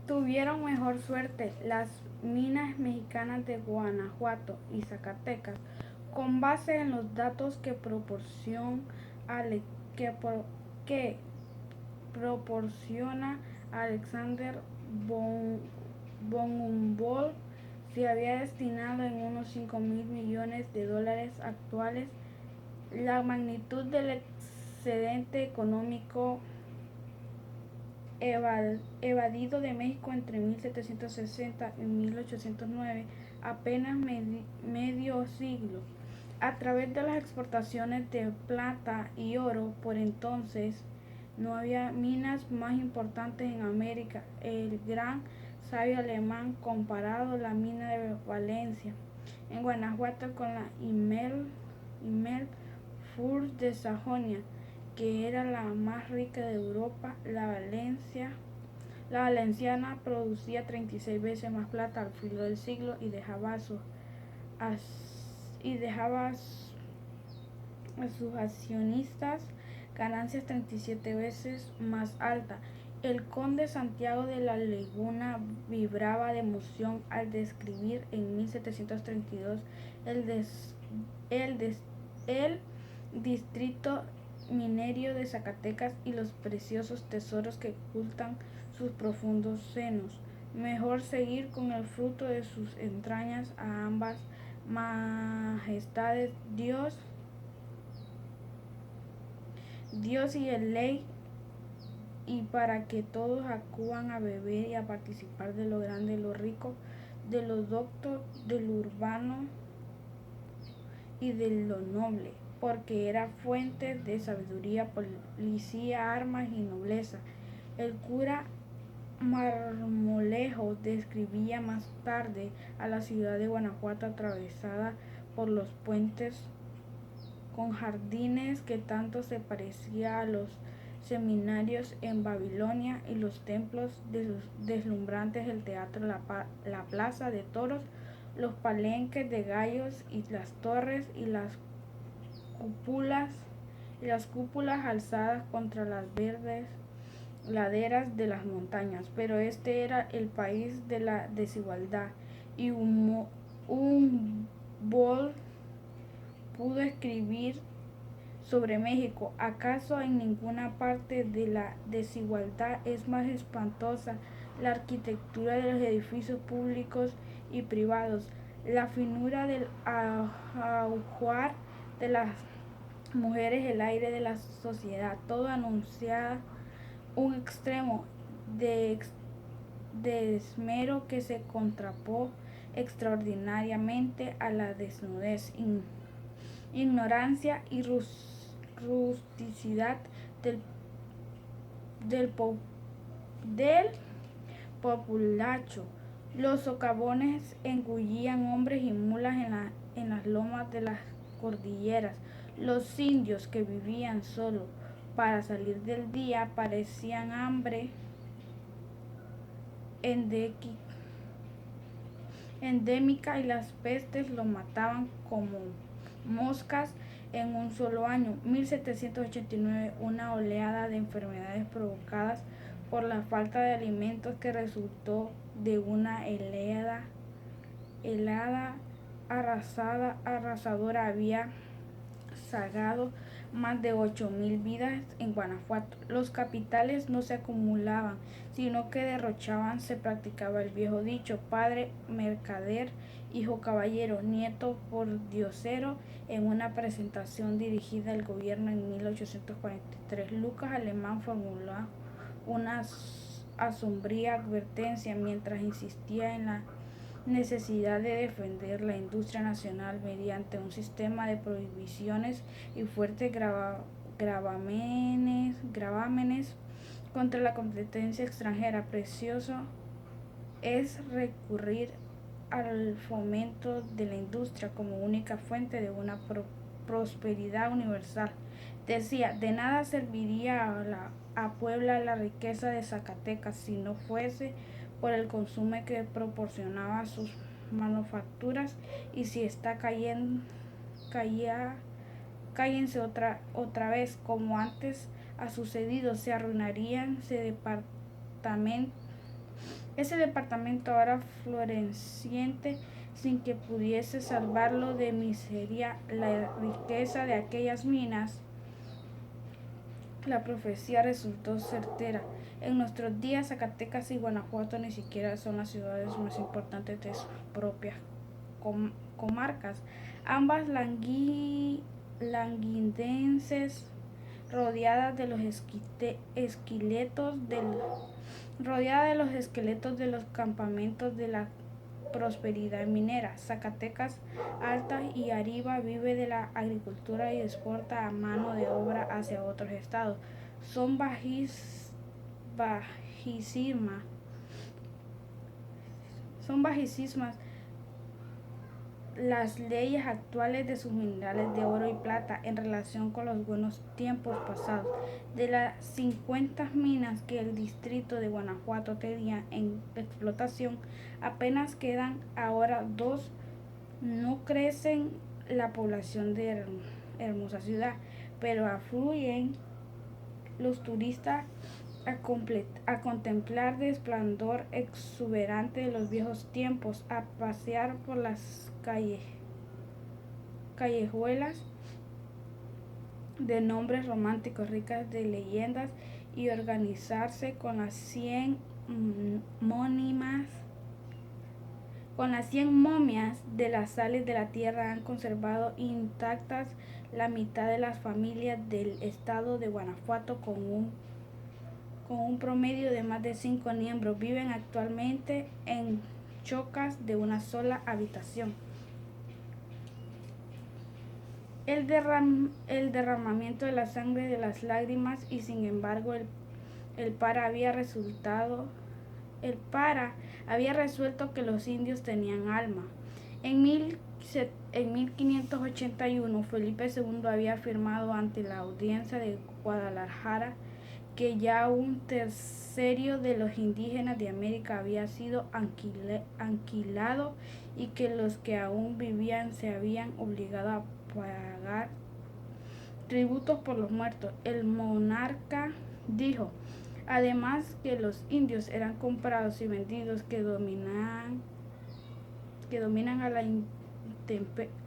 Tuvieron mejor suerte las minas mexicanas de Guanajuato y Zacatecas, con base en los datos Ale- que, pro- que proporciona Alexander von, von Humboldt. Se había destinado en unos 5.000 millones de dólares actuales. La magnitud del excedente económico evadido de México entre 1760 y 1809, apenas medio siglo, a través de las exportaciones de plata y oro. Por entonces no había minas más importantes en América. El gran sabio alemán comparado la mina de Valencia en Guanajuato con la Immerfurt de Sajonia, que era la más rica de Europa. La valenciana producía 36 veces más plata al filo del siglo y dejaba a sus accionistas ganancias 37 veces más altas. El conde Santiago de la Laguna vibraba de emoción al describir en 1732 el, des, el, des, el distrito minero de Zacatecas y los preciosos tesoros que ocultan sus profundos senos. Mejor seguir con el fruto de sus entrañas a ambas majestades, Dios y el ley, y para que todos acudan a beber y a participar de lo grande, de lo rico, de lo docto, de lo urbano y de lo noble, porque era fuente de sabiduría, policía, armas y nobleza. El cura Marmolejo describía más tarde a la ciudad de Guanajuato atravesada por los puentes con jardines que tanto se parecía a los seminarios en Babilonia y los templos deslumbrantes, el teatro, la plaza de toros, los palenques de gallos y las torres cúpulas y las cúpulas alzadas contra las verdes laderas de las montañas. Pero este era el país de la desigualdad, y un bol pudo escribir sobre México: ¿acaso en ninguna parte de la desigualdad es más espantosa la arquitectura de los edificios públicos y privados, la finura del ajuar de las mujeres, el aire de la sociedad? Todo anunciaba un extremo de, de esmero que se contrapone extraordinariamente a la desnudez, ignorancia y rusticidad del, del, del populacho. Los socavones engullían hombres y mulas en las lomas de las cordilleras. Los indios, que vivían solo para salir del día, parecían hambre endémica, y las pestes los mataban como moscas en un solo año. 1789, una oleada de enfermedades provocadas por la falta de alimentos que resultó de una helada arrasadora había sagado más de 8.000 vidas en Guanajuato. Los capitales no se acumulaban, sino que derrochaban. Se practicaba el viejo dicho: padre mercader, hijo caballero, nieto pordiosero. En una presentación dirigida al gobierno en 1843, Lucas Alemán formuló una asombría advertencia mientras insistía en la necesidad de defender la industria nacional mediante un sistema de prohibiciones y fuertes gravámenes contra la competencia extranjera. Precioso es recurrir al fomento de la industria como única fuente de una prosperidad universal. Decía: de nada serviría a Puebla la riqueza de Zacatecas si no fuese por el consumo que proporcionaba sus manufacturas, y si está cállense otra vez, como antes ha sucedido. Se arruinarían, se Ese departamento ahora floreciente sin que pudiese salvarlo de miseria la riqueza de aquellas minas. La profecía resultó certera. En nuestros días, Zacatecas y Guanajuato ni siquiera son las ciudades más importantes de sus propias comarcas. Ambas languidenses, rodeadas de los esqueletos de los campamentos de la prosperidad minera. Zacatecas, Alta y Arriba, vive de la agricultura y exporta a mano de obra hacia otros estados. Son bajísimas las leyes actuales de sus minerales de oro y plata en relación con los buenos tiempos pasados. De las 50 minas que el distrito de Guanajuato tenía en explotación, apenas quedan ahora 2. No crecen la población de hermosa ciudad, pero afluyen los turistas a contemplar el esplendor exuberante de los viejos tiempos, a pasear por las callejuelas de nombres románticos, ricas de leyendas, y organizarse con las 100 momias de las sales de la tierra. Han conservado intactas la mitad de las familias del estado de Guanajuato, con un promedio de más de 5 miembros. Viven actualmente en chocas de una sola habitación. El derramamiento de la sangre, de las lágrimas, y sin embargo el para había resuelto que los indios tenían alma. En 1581, Felipe II había afirmado ante la audiencia de Guadalajara que ya un tercio de los indígenas de América había sido aniquilado y que los que aún vivían se habían obligado a pagar tributos por los muertos. El monarca dijo, además, que los indios eran comprados y vendidos, que dominan a la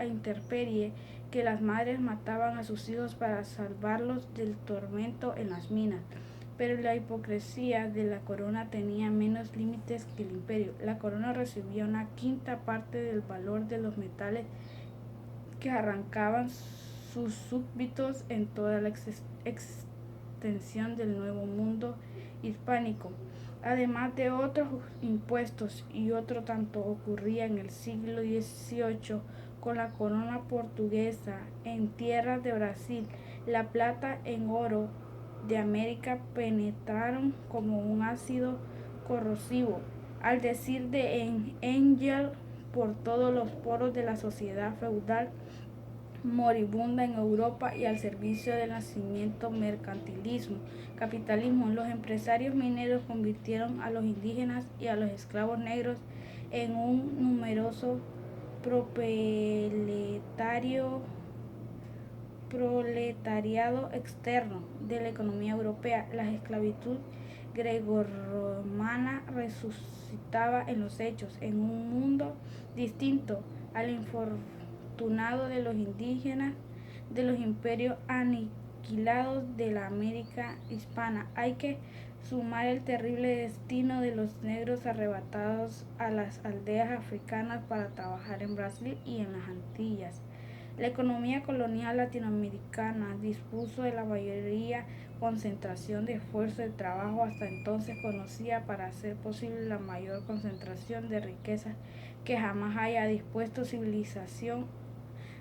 intemperie, que las madres mataban a sus hijos para salvarlos del tormento en las minas. Pero la hipocresía de la corona tenía menos límites que el imperio. La corona recibía una quinta parte del valor de los metales que arrancaban sus súbditos en toda la extensión del Nuevo Mundo hispánico, además de otros impuestos, y otro tanto ocurría en el siglo XVIII con la corona portuguesa. En tierras de Brasil, la plata en oro de América penetraron como un ácido corrosivo, al decir de Engel, por todos los poros de la sociedad feudal moribunda en Europa y al servicio del nacimiento capitalismo. Los empresarios mineros convirtieron a los indígenas y a los esclavos negros en un numeroso proletariado externo de la economía europea. La esclavitud grecorromana resucitaba en los hechos, en un mundo distinto al infortunado de los indígenas de los imperios aniquilados de la América hispana. Hay que sumar el terrible destino de los negros arrebatados a las aldeas africanas para trabajar en Brasil y en las Antillas. La economía colonial latinoamericana dispuso de la mayor concentración de esfuerzo de trabajo hasta entonces conocida para hacer posible la mayor concentración de riquezas que jamás haya dispuesto civilización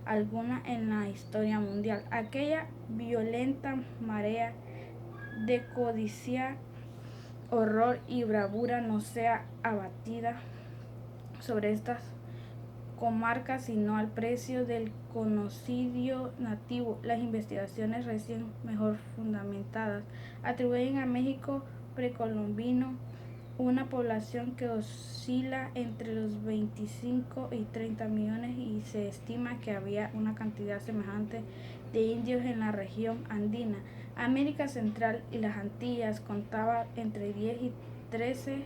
alguna en la historia mundial. Aquella violenta marea de codicia, horror y bravura no sea abatida sobre estas comarcas, sino al precio del genocidio nativo. Las investigaciones recién mejor fundamentadas atribuyen a México precolombino una población que oscila entre los 25 y 30 millones, y se estima que había una cantidad semejante de indios en la región andina. América Central y las Antillas contaba entre 10 y 13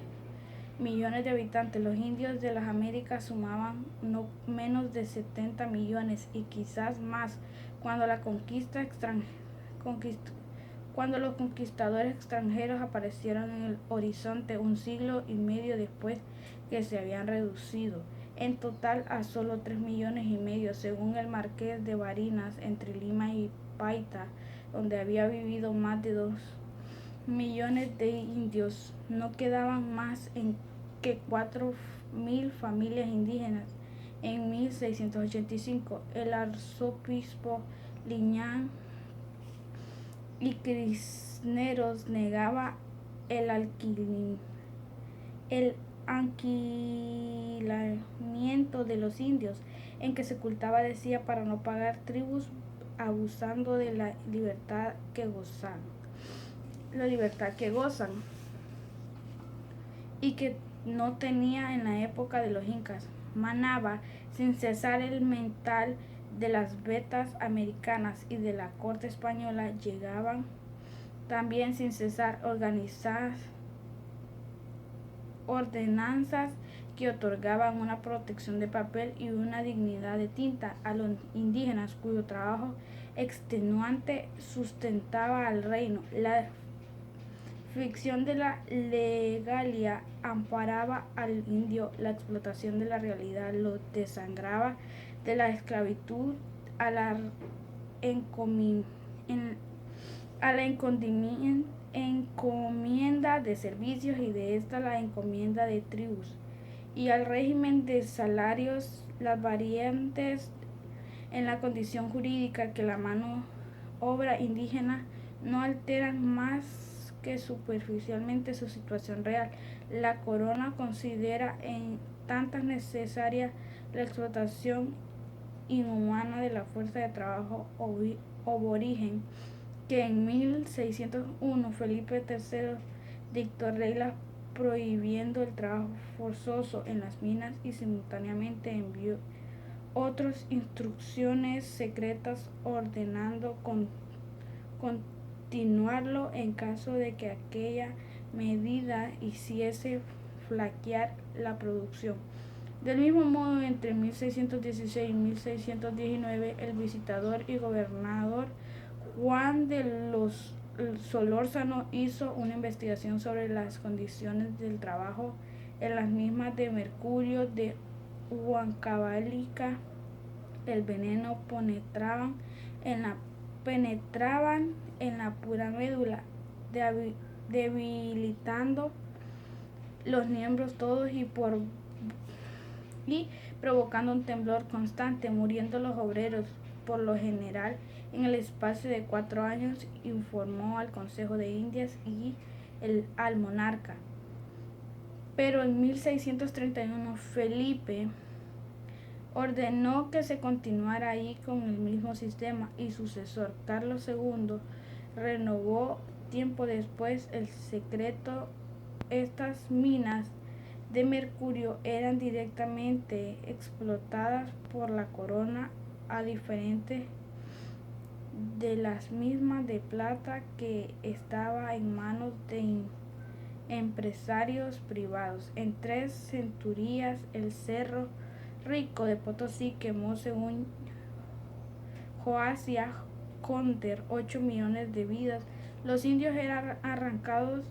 millones de habitantes. Los indios de las Américas sumaban no menos de 70 millones y quizás más cuando cuando los conquistadores extranjeros aparecieron en el horizonte un siglo y medio después, que se habían reducido en total a solo 3,5 millones, según el marqués de Barinas, entre Lima y Paita, donde había vivido más de 2 millones de indios. No quedaban más que 4,000 familias indígenas. En 1685, el arzobispo Liñán y Cisneros negaba el alquilamiento de los indios, en que se ocultaba, decía, para no pagar tributos, abusando de la libertad que gozan y que no tenía en la época de los incas. Manaba sin cesar el mental de las vetas americanas y de la corte española. Llegaban también sin cesar ordenanzas que otorgaban una protección de papel y una dignidad de tinta a los indígenas, cuyo trabajo extenuante sustentaba al reino. La ficción de la legalía amparaba al indio. La explotación de la realidad lo desangraba de la esclavitud a la encomienda de servicios, y de esta la encomienda de tribus, y al régimen de salarios. Las variantes en la condición jurídica que la mano obra indígena no alteran más que superficialmente su situación real. La corona considera en tantas necesaria la explotación inhumana de la fuerza de trabajo aborigen, que en 1601 Felipe III dictó reglas prohibiendo el trabajo forzoso en las minas, y simultáneamente envió otras instrucciones secretas ordenando continuarlo en caso de que aquella medida hiciese flaquear la producción. Del mismo modo, entre 1616 y 1619, el visitador y gobernador Juan de Solórzano hizo una investigación sobre las condiciones del trabajo en las minas de mercurio de Huancavelica. El veneno penetraban en la pura médula, debilitando los miembros todos y provocando un temblor constante, muriendo los obreros por lo general en el espacio de 4 años, informó al Consejo de Indias y al monarca. Pero en 1631 Felipe ordenó que se continuara ahí con el mismo sistema, y su sucesor Carlos II renovó tiempo después el secreto. Estas minas de mercurio eran directamente explotadas por la corona, a diferencia de las mismas de plata, que estaba en manos de empresarios privados. En 3 centurias el Cerro Rico de Potosí quemó, según Joasia Conter, 8 millones de vidas. Los indios eran arrancados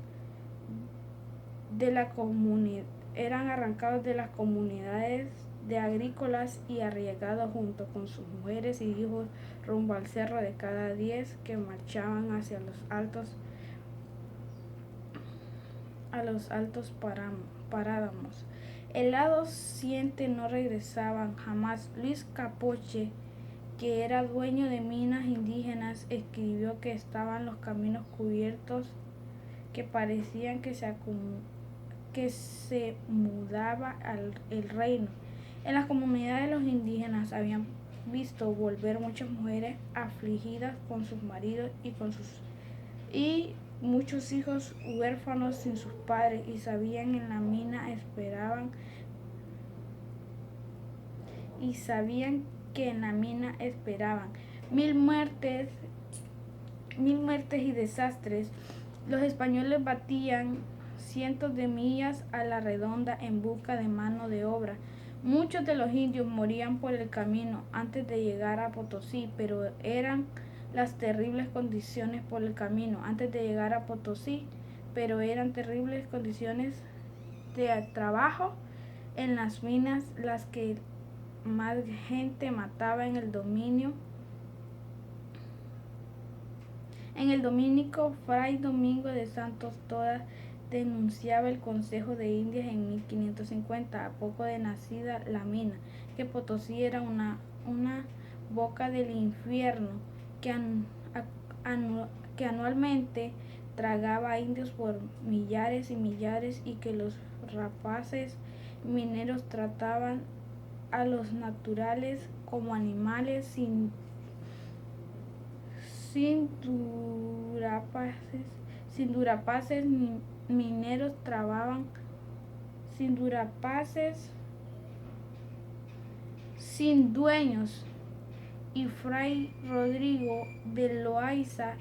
de las comunidades de agrícolas y arriesgados junto con sus mujeres y hijos rumbo al cerro. De cada 10 que marchaban hacia los altos páramos, el lado siente no regresaban jamás. Luis Capoche, que era dueño de minas indígenas, escribió que estaban los caminos cubiertos, que parecían que se mudaba el reino. En las comunidades los indígenas habían visto volver muchas mujeres afligidas con sus maridos y muchos hijos huérfanos sin sus padres, y sabían que en la mina esperaban mil muertes y desastres. Los españoles batían cientos de millas a la redonda en busca de mano de obra. Muchos de los indios morían por el camino antes de llegar a Potosí, pero eran las terribles condiciones por el camino antes de llegar a Potosí, pero eran terribles condiciones de trabajo en las minas las que más gente mataba en el dominio. En el dominico Fray Domingo de Santos Todas denunciaba el Consejo de Indias en 1550, a poco de nacida la mina, que Potosí era una boca del infierno que anualmente tragaba a indios por millares y millares, y que los rapaces mineros trataban a los naturales como animales sin durapaces mineros trababan sin durapaces, sin dueños, y Fray Rodrigo de Loaiza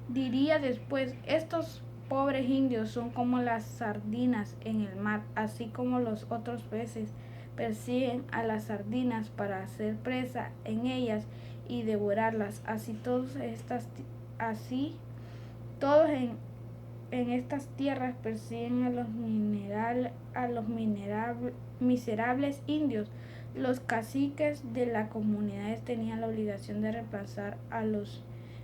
diría después: estos pobres indios son como las sardinas en el mar, así como los otros peces persiguen a las sardinas para hacer presa en ellas y devorarlas. Así todos en estas tierras persiguen a los miserables indios. Los caciques de las comunidades tenían la obligación de reemplazar a los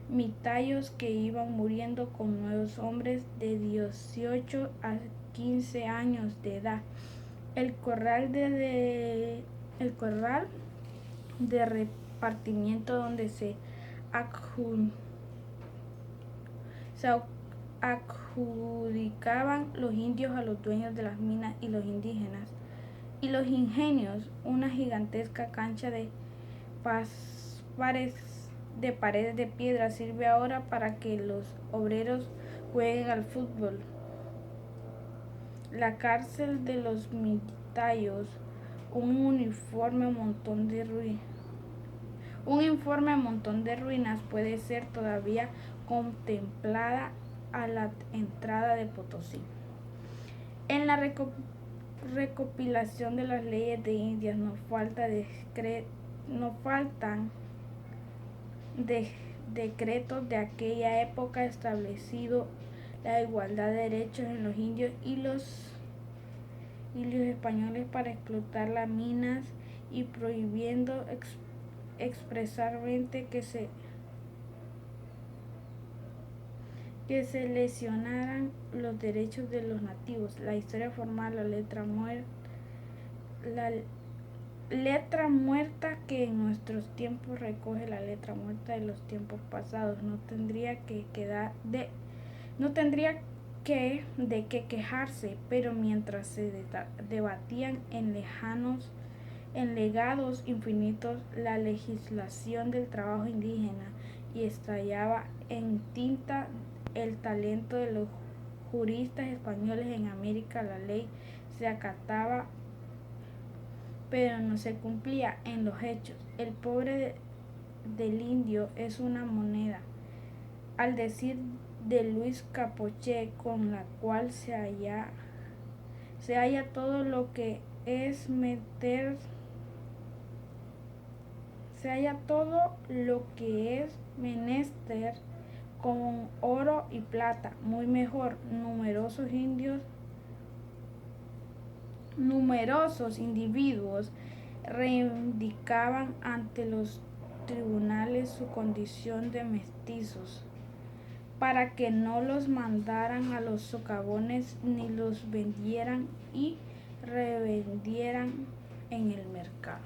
mitayos que iban muriendo con nuevos hombres de 18 a 15 años de edad. El corral de repartimiento donde se adjudicaban los indios a los dueños de las minas y los indígenas, y los ingenios, una gigantesca cancha de paredes de piedra, sirve ahora para que los obreros jueguen al fútbol. La cárcel de los mitayos, un informe montón de ruinas, puede ser todavía contemplada a la entrada de Potosí. En la recopilación de las leyes de Indias no faltan decretos de aquella época estableciendo la igualdad de derechos en los indios y los españoles para explotar las minas, y prohibiendo expresamente que se lesionaran los derechos de los nativos. La historia formal, la letra muerta que en nuestros tiempos recoge la letra muerta de los tiempos pasados, no tendría de qué quejarse, pero mientras se debatían en legados infinitos la legislación del trabajo indígena, y estallaba en tinta el talento de los juristas españoles en América, la ley se acataba pero no se cumplía en los hechos. El pobre del indio es una moneda, al decir de Luis Capoche, con la cual se halla todo lo que es menester con oro y plata, muy mejor. Numerosos individuos reivindicaban ante los tribunales su condición de mestizos, para que no los mandaran a los socavones ni los vendieran y revendieran en el mercado.